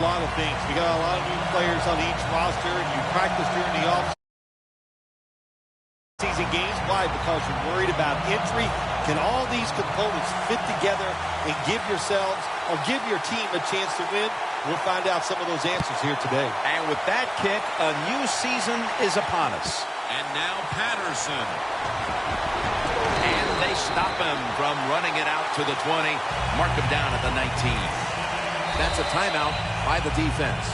A lot of things. We got a lot of new players on each roster, and you practice during the off-season games. Why? Because you're worried about injury. Can all these components fit together and give yourselves or give your team a chance to win? We'll find out some of those answers here today. And with that kick, a new season is upon us. And now Patterson. And they stop him from running it out to the 20. Mark him down at the 19. That's a timeout by the defense.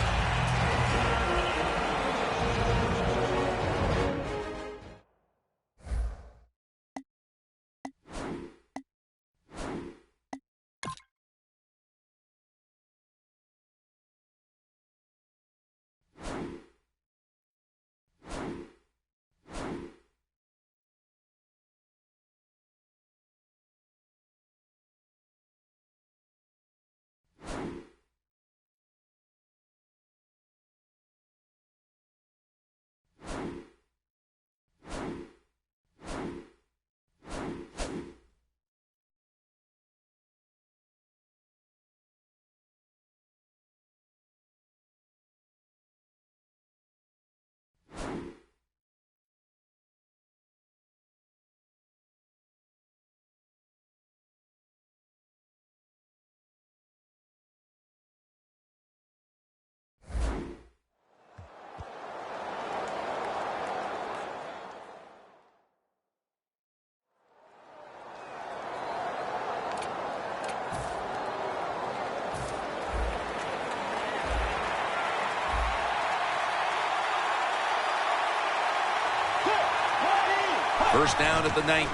First down at the 19.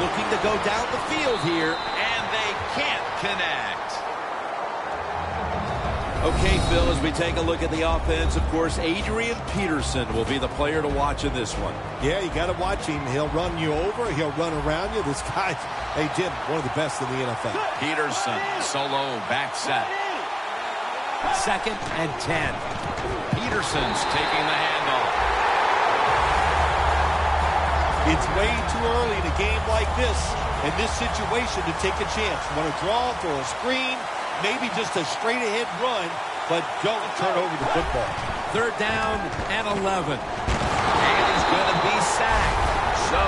Looking to go down the field here. And they can't connect. Okay, Phil, as we take a look at the offense, of course, Adrian Peterson will be the player to watch in this one. Yeah, you got to watch him. He'll run you over. He'll run around you. This guy's, hey, Jim, one of the best in the NFL. Peterson, solo, back set. 2nd and 10. Peterson's taking the handoff. It's way too early in a game like this, in this situation, to take a chance. You want to draw, throw a screen, maybe just a straight-ahead run, but don't turn over the football. 3rd down and 11. And he's going to be sacked. So,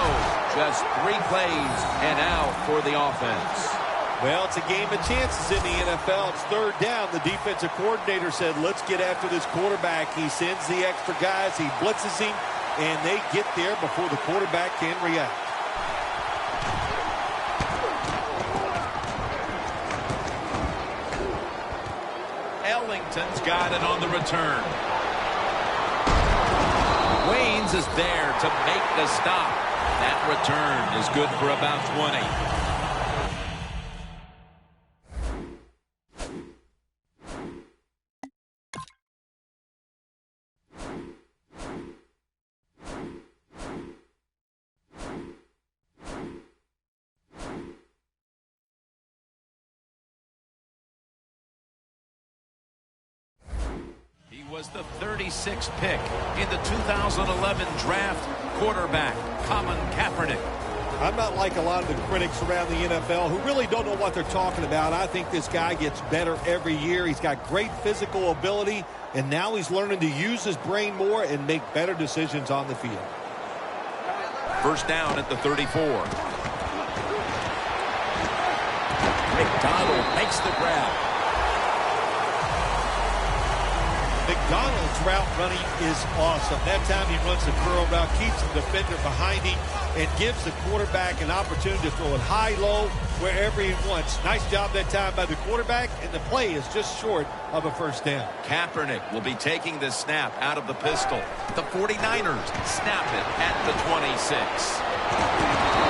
just 3 plays and out for the offense. Well, it's a game of chances in the NFL. It's 3rd down. The defensive coordinator said, let's get after this quarterback. He sends the extra guys. He blitzes him. And they get there before the quarterback can react. Ellington's got it on the return. Waynes is there to make the stop. That return is good for about 20. Was the 36th pick in the 2011 draft. Quarterback Colin Kaepernick. I'm not like a lot of the critics around the NFL who really don't know what they're talking about. I think this guy gets better every year. He's got great physical ability, and now he's learning to use his brain more and make better decisions on the field. First down at the 34. McDonald makes the grab. McDonald's route running is awesome. That time he runs the curl route, keeps the defender behind him, and gives the quarterback an opportunity to throw it high, low, wherever he wants. Nice job that time by the quarterback, and the play is just short of a first down. Kaepernick will be taking the snap out of the pistol. The 49ers snap it at the 26.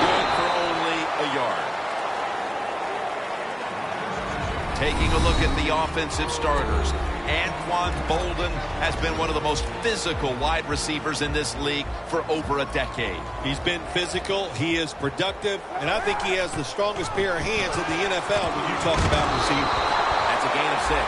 Good for only a yard. Taking a look at the offensive starters. Anquan Bolden has been one of the most physical wide receivers in this league for over a decade. He's been physical, he is productive, and I think he has the strongest pair of hands in the NFL when you talk about receiving. That's a gain of 6.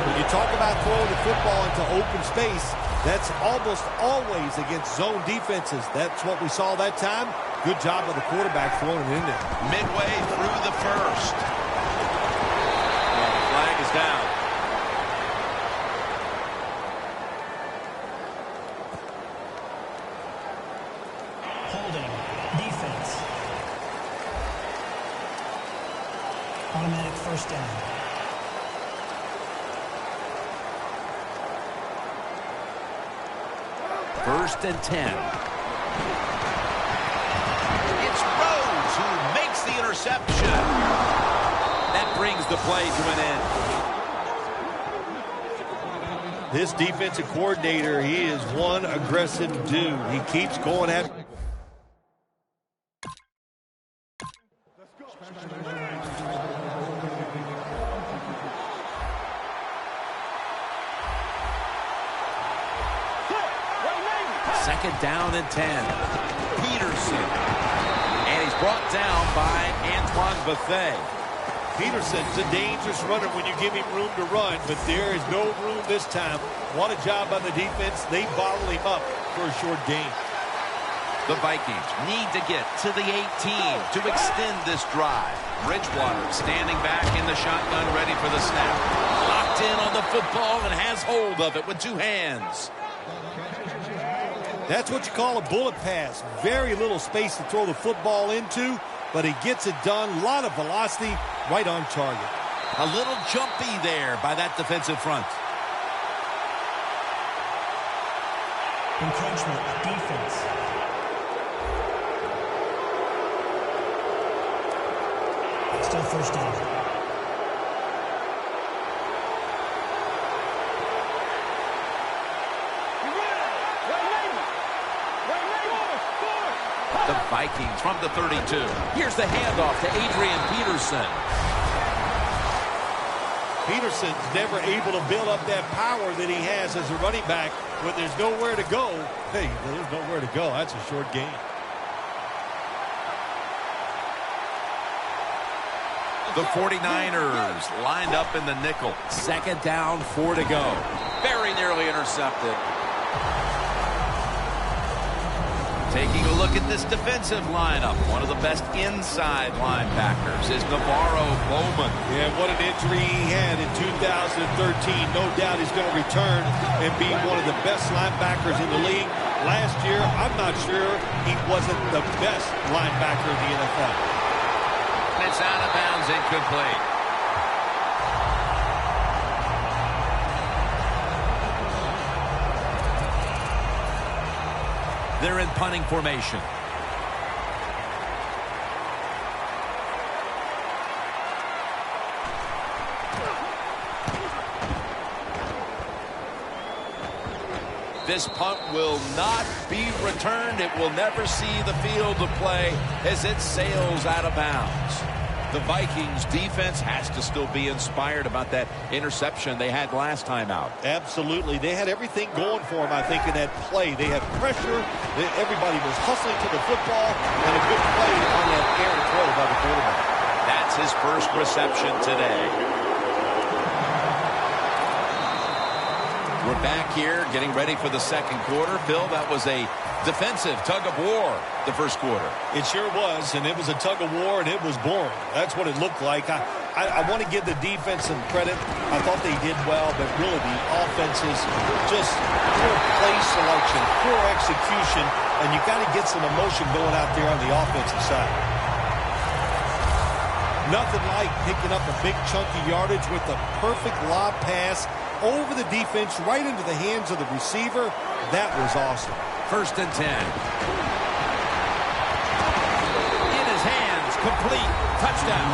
When you talk about throwing the football into open space, that's almost always against zone defenses. That's what we saw that time. Good job by the quarterback throwing it in there. Midway through the first. And the flag is down. Holding. Defense. Automatic first down. First and 10. It's Rhodes who makes the interception. That brings the play to an end. This defensive coordinator, he is one aggressive dude. He keeps going at it. Second down and 10. Peterson. And he's brought down by Antoine Bethea. Peterson's a dangerous runner when you give him room to run, but there is no room this time. What a job by the defense. They bottle him up for a short gain. The Vikings need to get to the 18 to extend this drive. Bridgewater standing back in the shotgun, ready for the snap. Locked in on the football and has hold of it with two hands. That's what you call a bullet pass. Very little space to throw the football into, but he gets it done. A lot of velocity, right on target. A little jumpy there by that defensive front. Encroachment. Defense. Still first down. The Vikings from the 32. Here's the handoff to Adrian Peterson. Peterson's never able to build up that power that he has as a running back. When there's nowhere to go, hey, there's nowhere to go. That's a short gain. The 49ers lined up in the nickel. Second down, 4 to go. Very nearly intercepted. Taking a look at this defensive lineup, one of the best inside linebackers is Navarro Bowman. Yeah, what an injury he had in 2013. No doubt he's going to return and be one of the best linebackers in the league. Last year, I'm not sure he wasn't the best linebacker in the NFL. And it's out of bounds, incomplete. They're in punting formation. This punt will not be returned. It will never see the field of play as it sails out of bounds. The Vikings defense has to still be inspired about that interception they had last time out. Absolutely. They had everything going for them, I think, in that play. They had pressure. Everybody was hustling to the football, and a good play on that air throw by the quarterback. That's his first reception today. We're back here getting ready for the second quarter. Phil, that was a defensive tug-of-war the first quarter. It sure was, and it was a tug-of-war, and it was boring. That's what it looked like. I want to give the defense some credit. I thought they did well, but really the offenses, just poor play selection, poor execution, and you got to get some emotion going out there on the offensive side. Nothing like picking up a big chunk of yardage with the perfect lob pass over the defense, right into the hands of the receiver. That was awesome. First and 10. In his hands, complete, touchdown.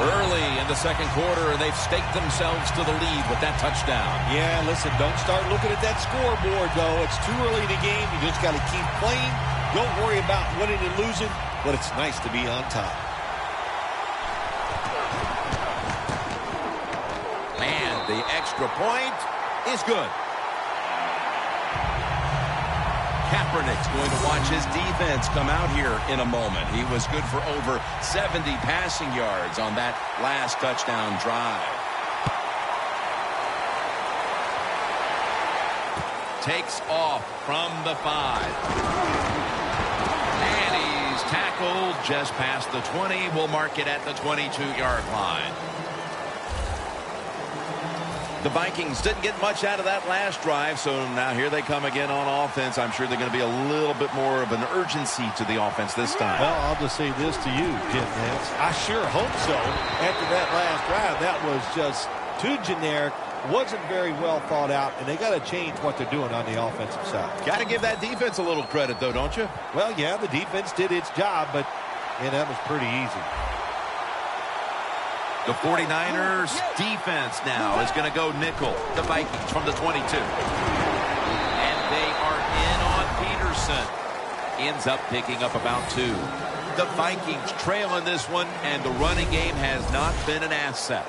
Early in the second quarter, they've staked themselves to the lead with that touchdown. Yeah, listen, don't start looking at that scoreboard, though. It's too early in the game. You just got to keep playing. Don't worry about winning and losing, but it's nice to be on top. The extra point is good. Kaepernick's going to watch his defense come out here in a moment. He was good for over 70 passing yards on that last touchdown drive. takes off from the 5. And he's tackled just past the 20. We'll mark it at the 22-yard line. The Vikings didn't get much out of that last drive, so now here they come again on offense. I'm sure they're going to be a little bit more of an urgency to the offense this time. Well, I'll just say this to you, Jim Nance. I sure hope so. After that last drive, that was just too generic, wasn't very well thought out, and they got to change what they're doing on the offensive side. Got to give that defense a little credit, though, don't you? Well, yeah, the defense did its job, but that was pretty easy. The 49ers defense now is going to go nickel. The Vikings from the 22. And they are in on Peterson. Ends up picking up about 2. The Vikings trail in this one, and the running game has not been an asset.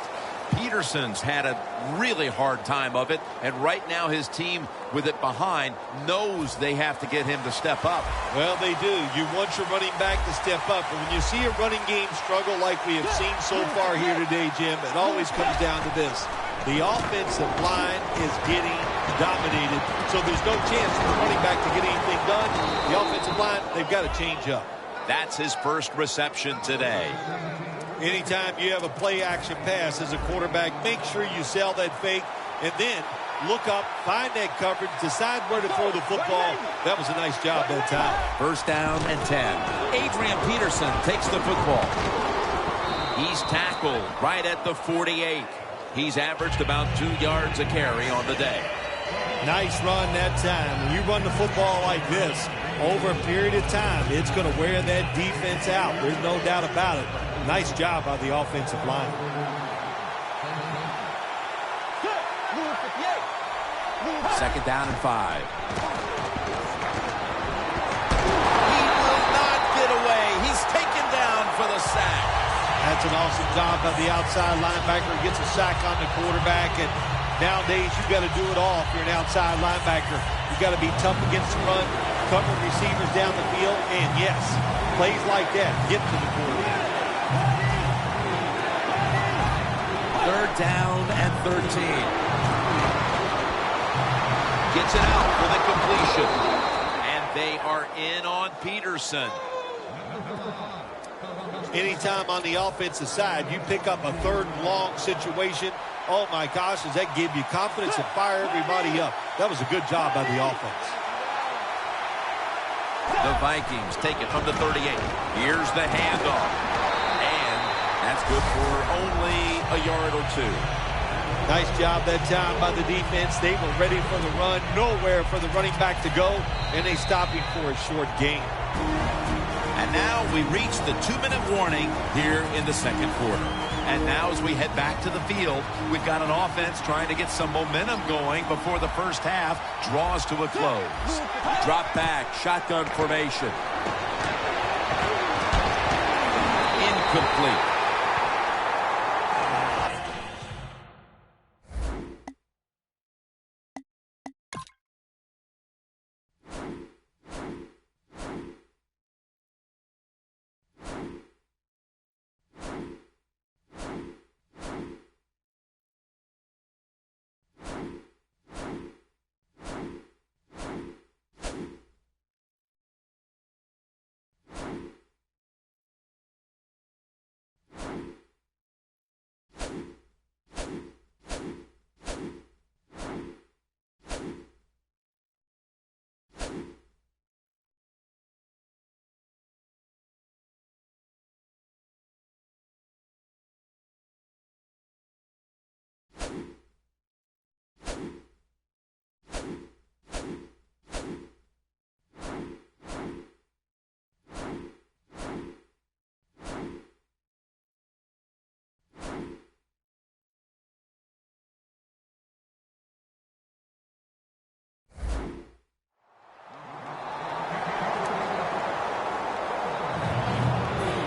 Peterson's had a really hard time of it, and right now his team with it behind knows they have to get him to step up. Well, they do. You want your running back to step up, and when you see a running game struggle like we have seen so far here today, Jim, it always comes down to this. The offensive line is getting dominated, so there's no chance for the running back to get anything done. The offensive line, they've got to change up. That's his first reception today. Anytime you have a play-action pass as a quarterback, make sure you sell that fake and then look up, find that coverage, decide where to throw the football. That was a nice job that time. First down and 10. Adrian Peterson takes the football. He's tackled right at the 48. He's averaged about 2 yards a carry on the day. Nice run that time. When you run the football like this over a period of time, it's going to wear that defense out. There's no doubt about it. Nice job by the offensive line. Second down and 5. He will not get away. He's taken down for the sack. That's an awesome job by the outside linebacker. Gets a sack on the quarterback, and nowadays you've got to do it all if you're an outside linebacker. You've got to be tough against the run, cover receivers down the field, and yes, plays like that get to the quarterback. Third down and 13. Gets it out for the completion. And they are in on Peterson. Anytime on the offensive side, you pick up a third and long situation, oh my gosh, does that give you confidence and fire everybody up? That was a good job by the offense. The Vikings take it from the 38. Here's the handoff. And that's good for only a yard or 2. Nice job that time by the defense. They were ready for the run, nowhere for the running back to go, and they stopped him for a short gain. And now we reach the 2-minute warning here in the second quarter. And now as we head back to the field, we've got an offense trying to get some momentum going before the first half draws to a close. Drop back, shotgun formation. Incomplete.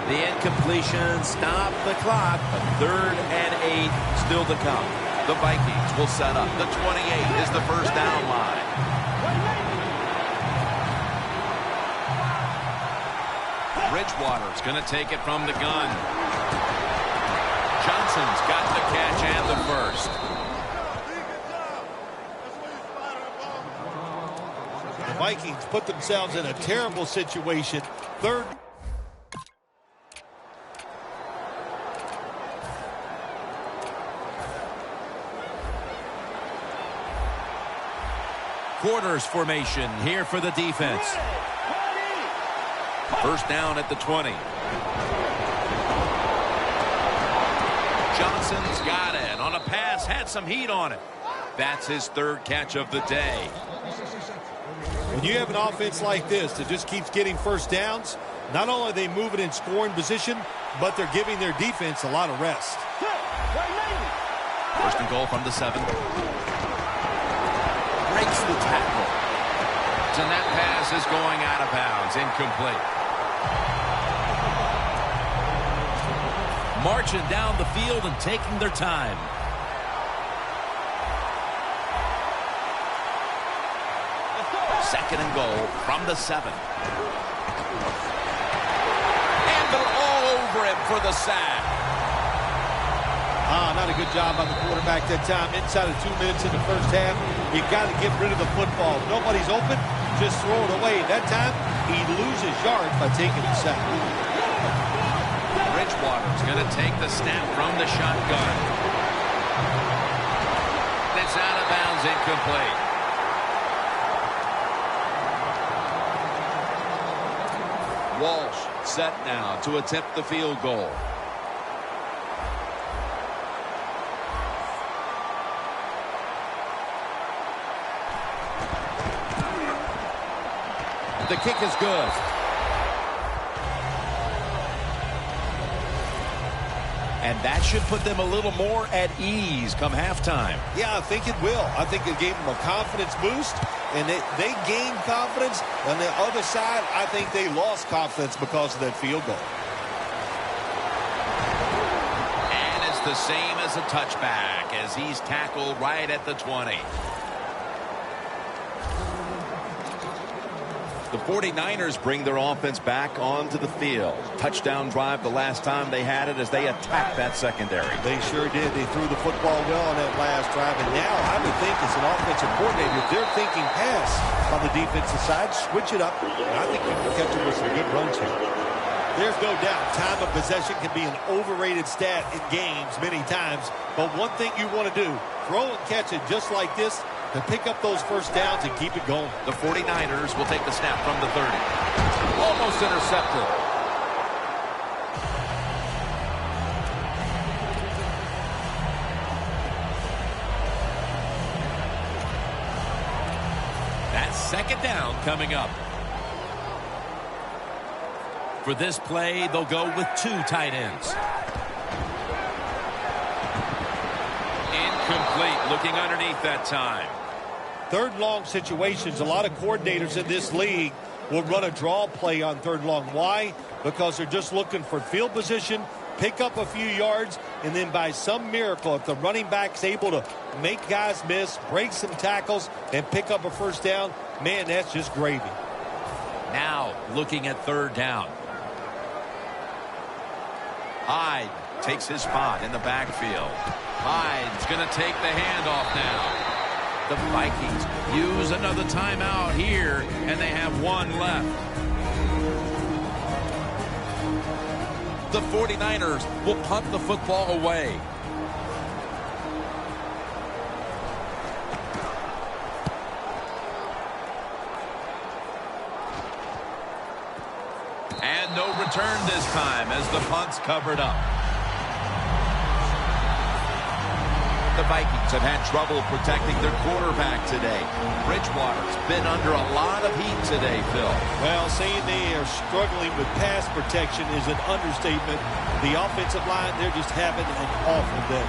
The incompletion stopped the clock. A third and 8 still to come. The Vikings will set up. The 28 is the first down line. Bridgewater's going to take it from the gun. Johnson's got the catch and the first. Vikings put themselves in a terrible situation. Third. Quarters formation here for the defense. First down at the 20. Johnson's got it on a pass, had some heat on it. That's his third catch of the day. When you have an offense like this that just keeps getting first downs, not only are they moving in scoring position, but they're giving their defense a lot of rest. First and goal from the 7. Breaks the tackle. And that pass is going out of bounds, incomplete. Marching down the field and taking their time. Second and goal from the 7. And they're all over him for the sack. Not a good job by the quarterback that time. Inside of 2 minutes in the first half, you got to get rid of the football. If nobody's open, just throw it away. That time, he loses yards by taking the sack. Bridgewater's going to take the snap from the shotgun. It's out of bounds, incomplete. Walsh set now to attempt the field goal. The kick is good. And that should put them a little more at ease come halftime. Yeah, I think it will. I think it gave them a confidence boost, and they gained confidence. On the other side, I think they lost confidence because of that field goal. And it's the same as a touchback as he's tackled right at the 20. The 49ers bring their offense back onto the field. Touchdown drive the last time they had it as they attacked that secondary. They sure did. They threw the football well on that last drive. And now I would think as an offensive coordinator, they're thinking pass on the defensive side. Switch it up. And I think we can catch them with some good runs here. There's no doubt time of possession can be an overrated stat in games many times. But one thing you want to do, throw and catch it just like this, to pick up those first downs and keep it going. The 49ers will take the snap from the 30. Almost intercepted. That's second down coming up. For this play, they'll go with 2 tight ends. Incomplete, looking underneath that time. Third and long situations, a lot of coordinators in this league will run a draw play on third and long. Why? Because they're just looking for field position, pick up a few yards, and then by some miracle, if the running back's able to make guys miss, break some tackles, and pick up a first down, man, that's just gravy. Now looking at third down. Hyde takes his spot in the backfield. Hyde's going to take the handoff now. The Vikings use another timeout here, and they have 1 left. The 49ers will punt the football away. And no return this time as the punt's covered up. The Vikings have had trouble protecting their quarterback today. Bridgewater's been under a lot of heat today, Phil. Well, saying they are struggling with pass protection is an understatement. The offensive line, they're just having an awful day.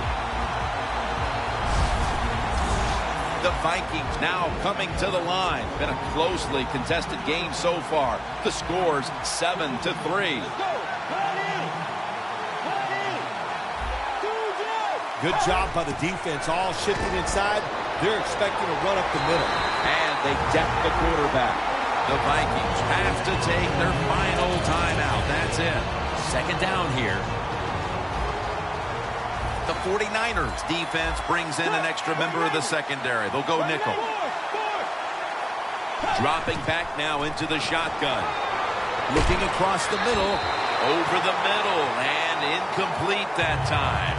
The Vikings now coming to the line. Been a closely contested game so far. The score's 7-3. Good job by the defense, all shifting inside. They're expecting to run up the middle. And they deck the quarterback. The Vikings have to take their final timeout. That's it. Second down here. The 49ers defense brings in an extra member of the secondary. They'll go nickel. Dropping back now into the shotgun. Looking across the middle. Over the middle. And incomplete that time.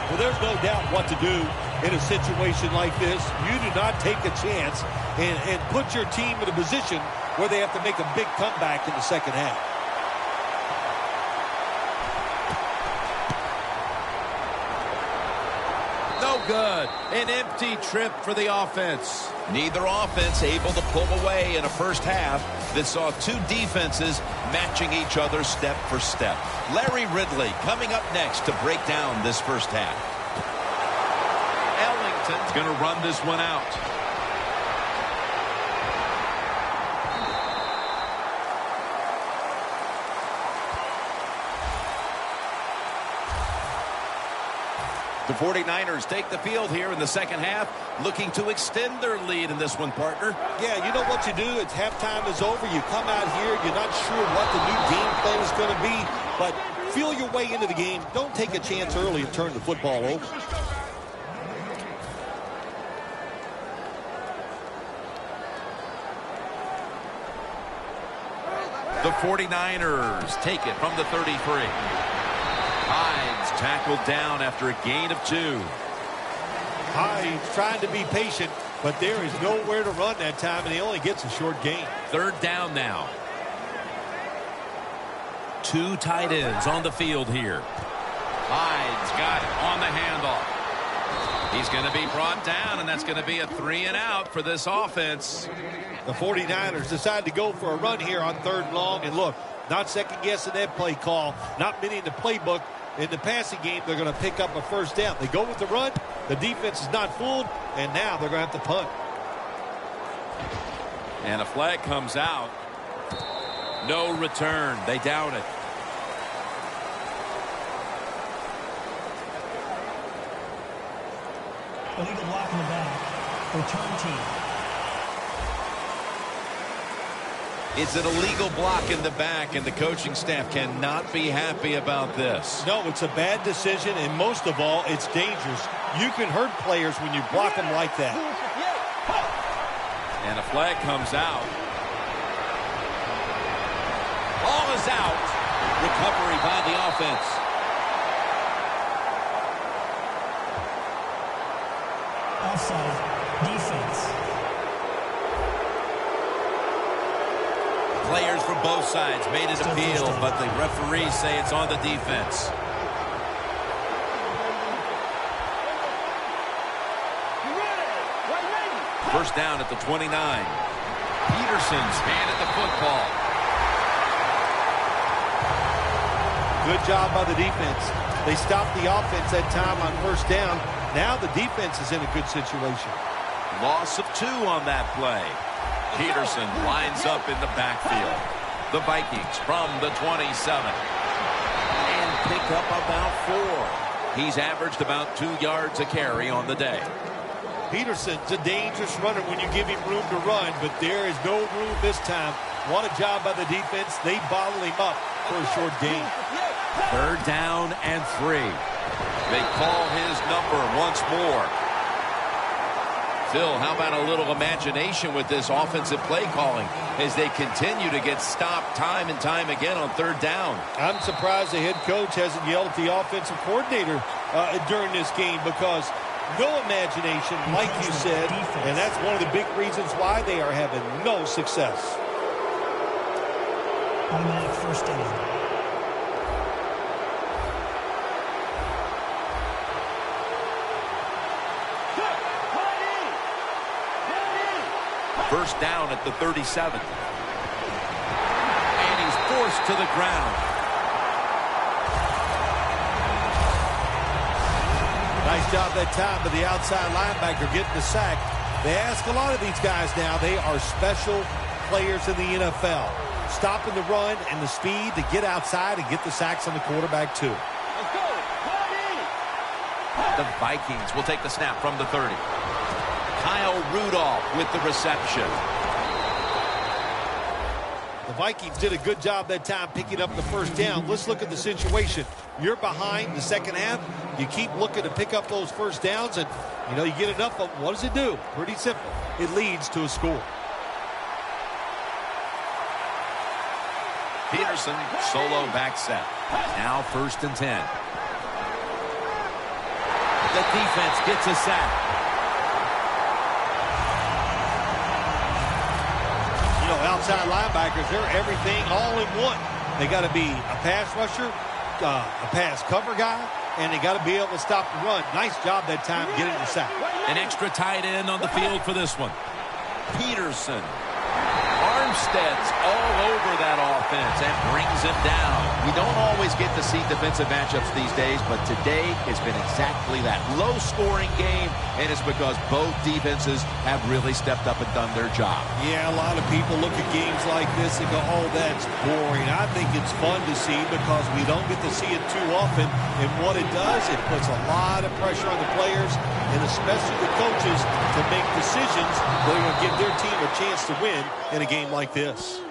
Well, there's no doubt what to do in a situation like this. You do not take a chance and put your team in a position where they have to make a big comeback in the second half. No good. An empty trip for the offense. Neither offense able to pull away in a first half that saw two defenses matching each other step for step. Larry Ridley coming up next to break down this first half. Ellington's going to run this one out. The 49ers take the field here in the second half, looking to extend their lead in this one, partner. Yeah, you know what you do? It's halftime is over. You come out here. You're not sure what the new game plan is going to be, but feel your way into the game. Don't take a chance early and turn the football over. The 49ers take it from the 33. Hyde's tackled down after a gain of 2. Hyde's trying to be patient, but there is nowhere to run that time, and he only gets a short gain. Third down now. Two tight ends on the field here. Hyde's got it on the handoff. He's going to be brought down, and that's going to be a 3 and out for this offense. The 49ers decide to go for a run here on 3rd and long, and look, not second-guessing that play call. Not many in the playbook. In the passing game, they're going to pick up a first down. They go with the run. The defense is not fooled, and now they're going to have to punt. And a flag comes out. No return. They down it. Illegal block in the back. Return team. It's an illegal block in the back, and the coaching staff cannot be happy about this. No, it's a bad decision, and most of all, it's dangerous. You can hurt players when you block them like that. And a flag comes out. Ball is out. Recovery by the offense. Offside. Defense. Players from both sides made an appeal, but the referees say it's on the defense. First down at the 29. Peterson's handed the football. Good job by the defense. They stopped the offense that time on first down. Now the defense is in a good situation. Loss of 2 on that play. Peterson lines up in the backfield. The Vikings from the 27. And pick up about 4. He's averaged about 2 yards a carry on the day. Peterson's a dangerous runner when you give him room to run, but there is no room this time. What a job by the defense. They bottle him up for a short gain. Third down and 3. They call his number once more. Phil, how about a little imagination with this offensive play calling as they continue to get stopped time and time again on third down? I'm surprised the head coach hasn't yelled at the offensive coordinator during this game, because no imagination, like you said, and that's one of the big reasons why they are having no success. Automatic first down. First down at the 37. And he's forced to the ground. Nice job that time by the outside linebacker getting the sack. They ask a lot of these guys now. They are special players in the NFL. Stopping the run and the speed to get outside and get the sacks on the quarterback too. The Vikings will take the snap from the 30. Kyle Rudolph with the reception. The Vikings did a good job that time picking up the first down. Let's look at the situation. You're behind the second half. You keep looking to pick up those first downs, and, you know, you get enough of them. What does it do? Pretty simple. It leads to a score. Peterson, solo back set. Now 1st and 10. The defense gets a sack. You know, outside linebackers, they're everything all in one. They got to be a pass rusher, a pass cover guy, and they got to be able to stop the run. Nice job that time getting the sack. An extra tight end on the field for this one. Peterson. Armstead's all over that offense and brings him down. We don't always get to see defensive matchups these days, but today it's been exactly that. Low-scoring game, and it's because both defenses have really stepped up and done their job. Yeah, a lot of people look at games like this and go, oh, that's boring. I think it's fun to see because we don't get to see it too often. And what it does, it puts a lot of pressure on the players and especially the coaches to make decisions that are going to give their team a chance to win in a game like this.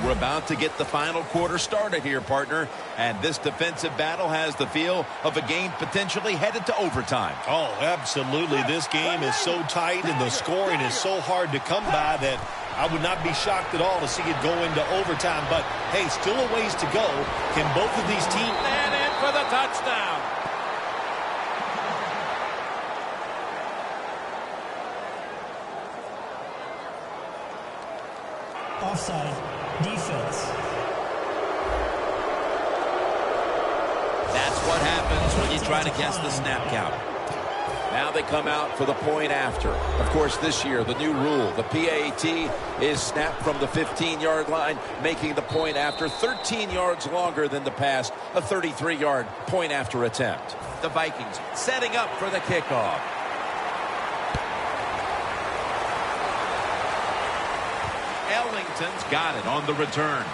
We're about to get the final quarter started here, partner. And this defensive battle has the feel of a game potentially headed to overtime. Oh, absolutely. This game is so tight and the scoring is so hard to come by that I would not be shocked at all to see it go into overtime. But, hey, still a ways to go. Can both of these teams... And in for the touchdown. Offside. Defense. That's what happens when you try to guess the snap count. Now they come out for the point after. Of course, this year, the new rule, the PAT, is snapped from the 15-yard line, making the point after 13 yards longer than the past, a 33-yard point after attempt. The Vikings setting up for the kickoff. Ellington's got it on the return.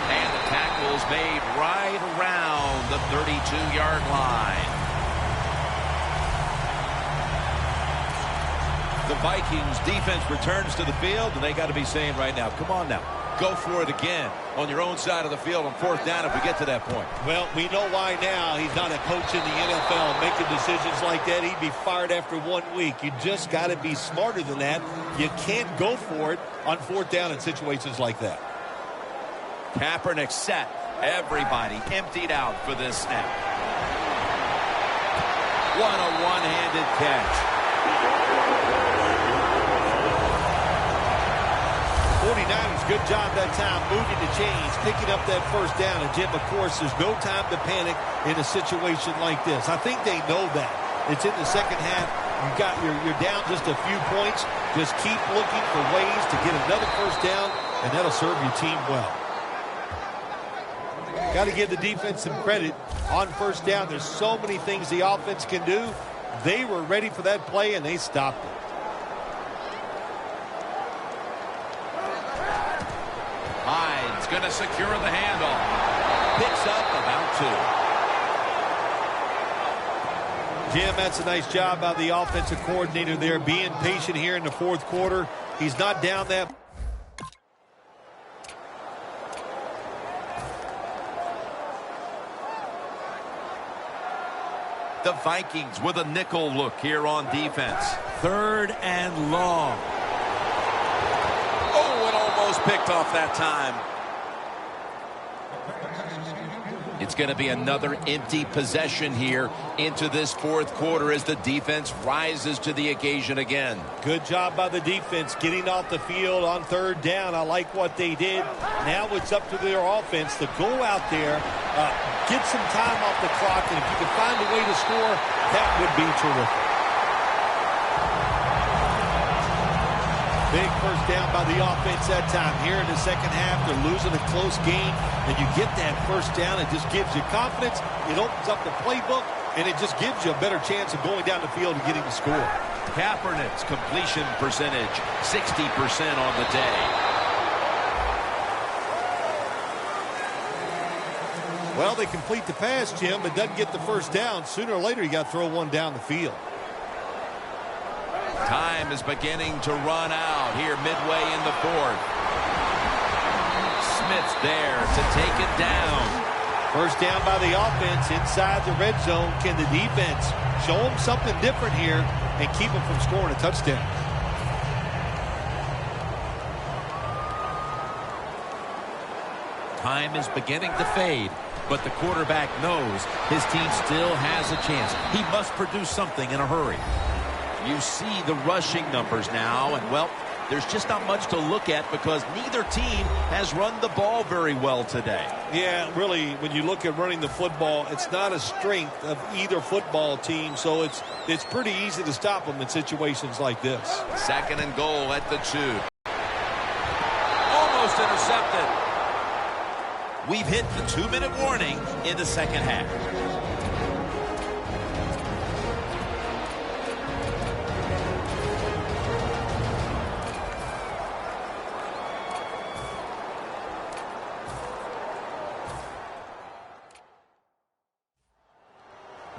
And the tackle's made right around the 32-yard line. The Vikings defense returns to the field, and they got to be saying right now, come on now, go for it again on your own side of the field on 4th down if we get to that point. Well, we know why now. He's not a coach in the NFL making decisions like that. He'd be fired after 1 week. You just got to be smarter than that. You can't go for it on 4th down in situations like that. Kaepernick set. Everybody emptied out for this snap. What a one-handed catch. 49ers, good job that time moving the chains, picking up that 1st down. And, Jim, of course, there's no time to panic in a situation like this. I think they know that. It's in the second half. You're down just a few points. Just keep looking for ways to get another 1st down, and that'll serve your team well. Got to give the defense some credit on 1st down. There's so many things the offense can do. They were ready for that play, and they stopped it. Hyde's going to secure the handoff. Picks up about 2. Jim, that's a nice job by the offensive coordinator there, being patient here in the 4th quarter. He's not down that. The Vikings with a nickel look here on defense. 3rd and long. Oh, it almost picked off that time. It's going to be another empty possession here into this 4th quarter as the defense rises to the occasion again. Good job by the defense getting off the field on 3rd down. I like what they did. Now it's up to their offense to go out there, get some time off the clock, and if you can find a way to score, that would be terrific. Big 1st down by the offense that time. Here in the second half, they're losing a close game, and you get that 1st down. It just gives you confidence. It opens up the playbook, and it just gives you a better chance of going down the field and getting the score. Kaepernick's completion percentage, 60% on the day. Well, they complete the pass, Jim, but doesn't get the 1st down. Sooner or later, you got to throw one down the field. Time is beginning to run out here midway in the 4th. Smith's there to take it down. First down by the offense inside the red zone. Can the defense show them something different here and keep them from scoring a touchdown? Time is beginning to fade, but the quarterback knows his team still has a chance. He must produce something in a hurry. You see the rushing numbers now, and, well, there's just not much to look at because neither team has run the ball very well today. Yeah, really, when you look at running the football, it's not a strength of either football team, so it's pretty easy to stop them in situations like this. 2nd and goal at the 2. Almost intercepted. We've hit the 2-minute warning in the second half.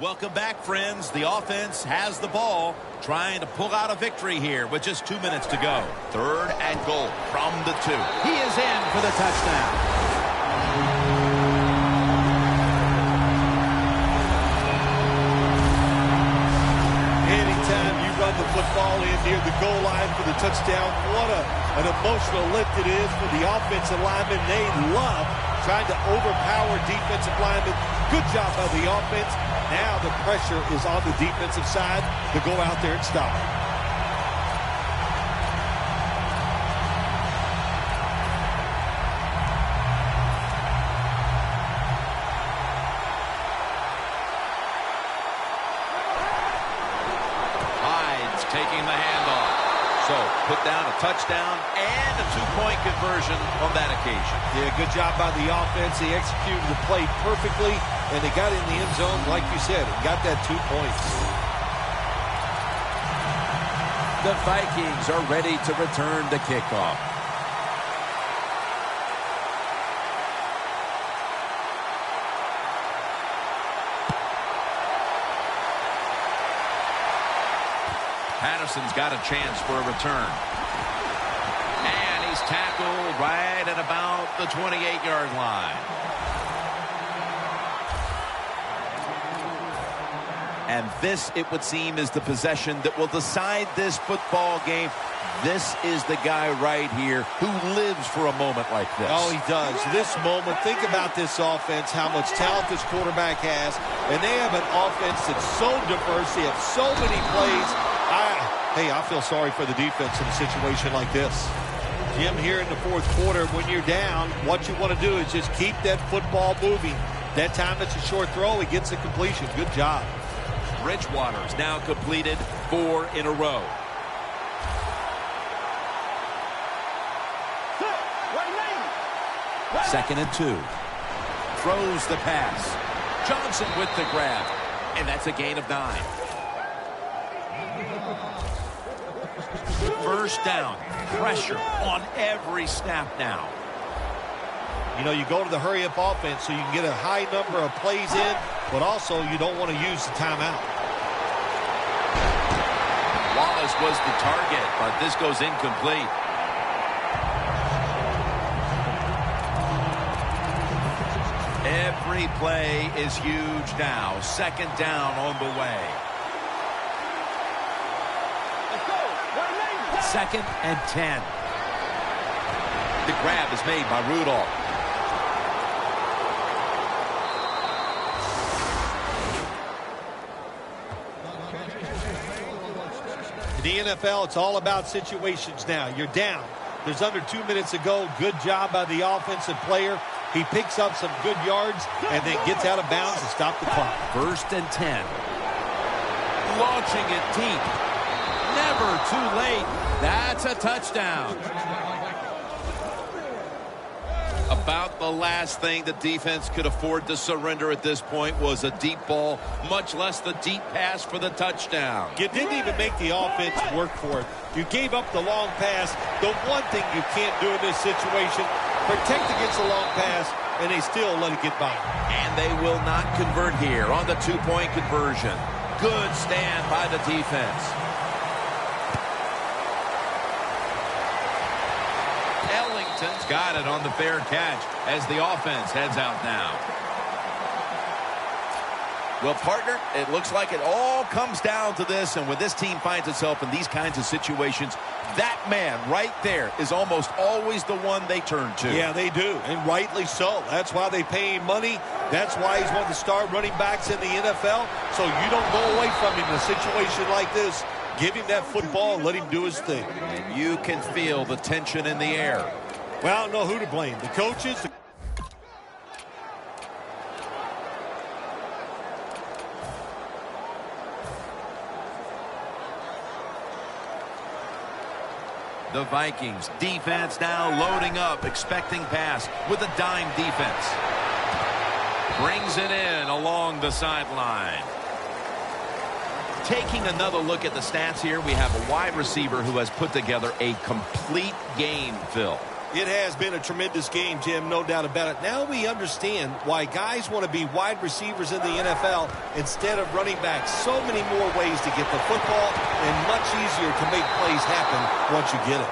Welcome back, friends. The offense has the ball, trying to pull out a victory here with just 2 minutes to go. 3rd and goal from the 2. He is in for the touchdown. Anytime you run the football in near the goal line for the touchdown, what an emotional lift it is for the offensive linemen. They love trying to overpower defensive linemen. Good job by the offense. Now the pressure is on the defensive side to go out there and stop. Hyde's taking the handoff. So put down a touchdown and a 2-point conversion on that occasion. Yeah, good job by the offense. They executed the play perfectly, and they got in the end zone, like you said, and got that 2 points. The Vikings are ready to return the kickoff. Patterson's got a chance for a return. And he's tackled right at about the 28-yard line. And this, it would seem, is the possession that will decide this football game. This is the guy right here who lives for a moment like this. Oh, he does. This moment, think about this offense, how much talent this quarterback has. And they have an offense that's so diverse. They have so many plays. I feel sorry for the defense in a situation like this. Jim, here in the 4th quarter, when you're down, what you want to do is just keep that football moving. That time it's a short throw, he gets a completion. Good job. Bridgewater's now completed 4 in a row. Second and 2. Throws the pass. Johnson with the grab. And that's a gain of 9. First down. Pressure on every snap now. You know, you go to the hurry-up offense so you can get a high number of plays in, but also you don't want to use the timeout. Wallace was the target, but this goes incomplete. Every play is huge now. 2nd down on the way. 2nd and 10. The grab is made by Rudolph. In the NFL, it's all about situations now. You're down. There's under 2 minutes to go. Good job by the offensive player. He picks up some good yards and then gets out of bounds to stop the clock. 1st and 10. Launching it deep. Never too late. That's a touchdown. About the last thing the defense could afford to surrender at this point was a deep ball, much less the deep pass for the touchdown. You didn't even make the offense work for it. You gave up the long pass. The one thing you can't do in this situation, protect against the long pass, and they still let it get by. And they will not convert here on the 2-point conversion. Good stand by the defense. Ellington's got it on the fair catch as the offense heads out now. Well, partner, it looks like it all comes down to this, and when this team finds itself in these kinds of situations, that man right there is almost always the one they turn to. Yeah, they do, and rightly so. That's why they pay him money. That's why he's one of the star running backs in the NFL. So you don't go away from him in a situation like this. Give him that football and let him do his thing. And you can feel the tension in the air. Well, I don't know who to blame. The coaches. The Vikings defense now loading up, expecting pass with a dime defense. Brings it in along the sideline. Taking another look at the stats here, we have a wide receiver who has put together a complete game, Phil. It has been a tremendous game, Jim, no doubt about it. Now we understand why guys want to be wide receivers in the NFL instead of running backs. So many more ways to get the football and much easier to make plays happen once you get it.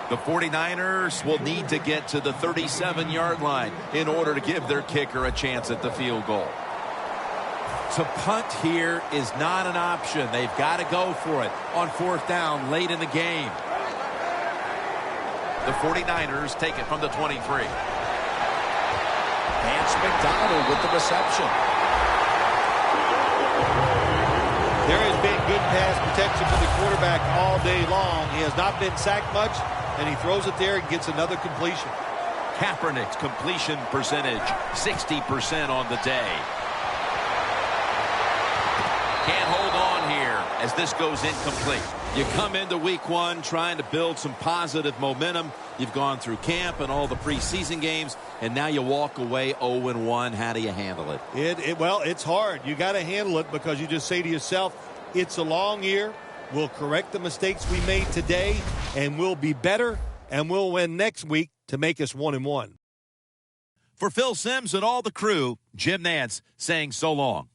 The 49ers will need to get to the 37-yard line in order to give their kicker a chance at the field goal. To punt here is not an option. They've got to go for it on 4th down late in the game. The 49ers take it from the 23. Vance McDonald with the reception. There has been good pass protection for the quarterback all day long. He has not been sacked much, and he throws it there and gets another completion. Kaepernick's completion percentage, 60% on the day. Can't hold on here as this goes incomplete. You come into week one trying to build some positive momentum. You've gone through camp and all the preseason games, and now you walk away 0-1. How do you handle it? Well, it's hard. You got to handle it because you just say to yourself, it's a long year. We'll correct the mistakes we made today, and we'll be better, and we'll win next week to make us 1-1. For Phil Simms and all the crew, Jim Nantz saying so long.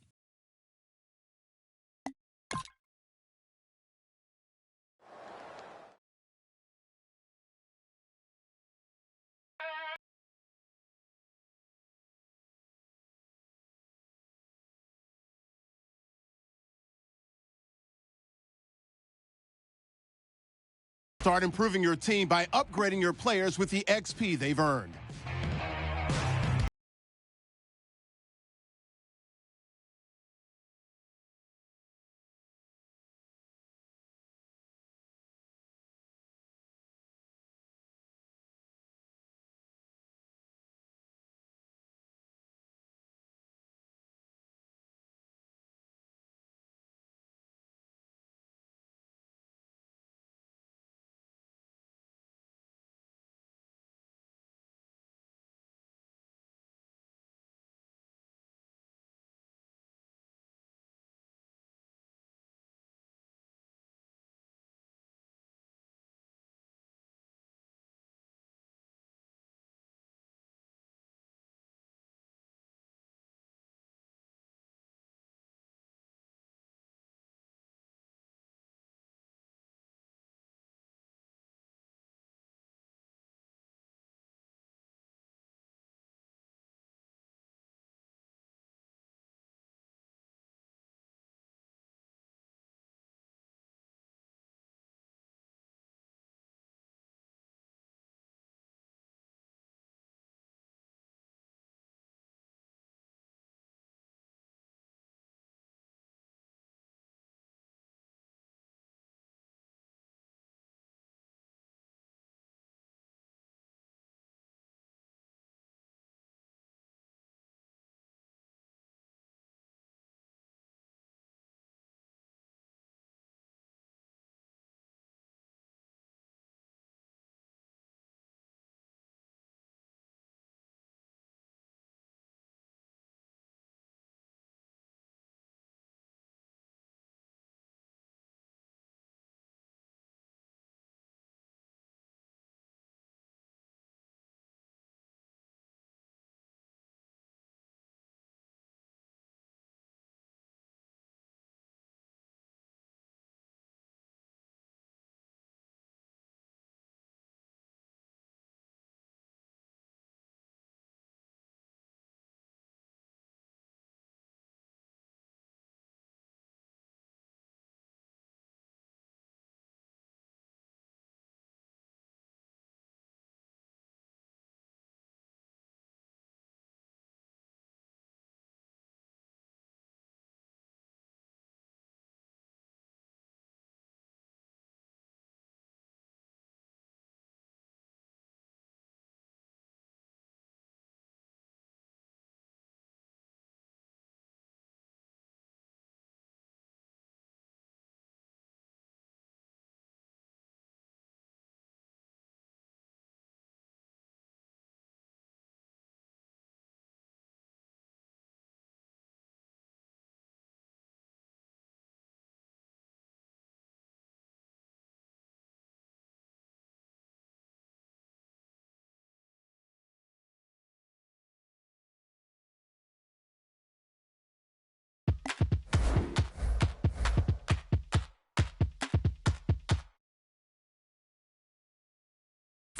Start improving your team by upgrading your players with the XP they've earned.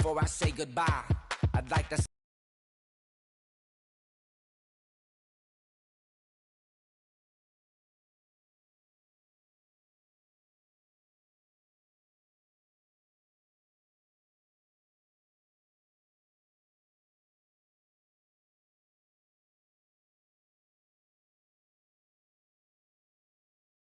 before I say goodbye. I'd like to